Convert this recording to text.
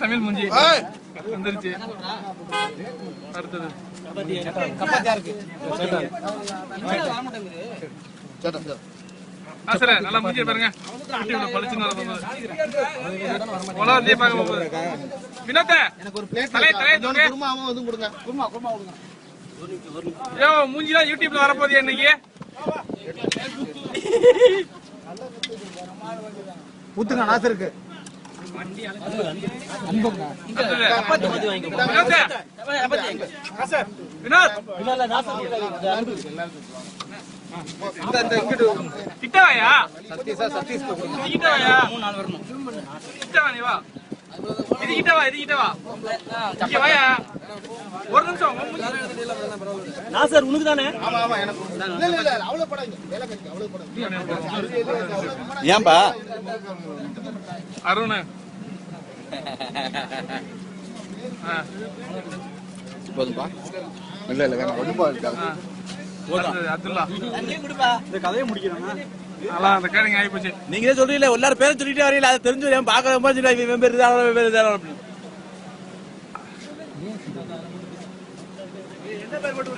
தமிழ் மூஞ்சி வந்துருச்சு. அடுத்தது சார் நல்லா மூஞ்சி பாருங்க. மூஞ்சிலாம் யூடியூப்ல வரப்போகுது இன்னைக்கு. ஊத்துங்க நாசருக்கு கிட்டவாயா இது கிட்டவா இங்க வாயா ஒரு நிமிஷம். நாசர் உனக்கு தானே? ஏன்பா அருண் போதும்பா. இல்ல இல்ல வேணாம் ரொம்ப அப்துல்லா இந்த கதையை முடிக்கிறேன்னா அந்த கேளுங்க ஆகி போச்சு. நீங்களே சொல்றீங்களே எல்லாரும் பேரும் சொல்லிட்டே வரீங்களா? அதை தெரிஞ்சு பார்க்க என்ன பேர் போட்டு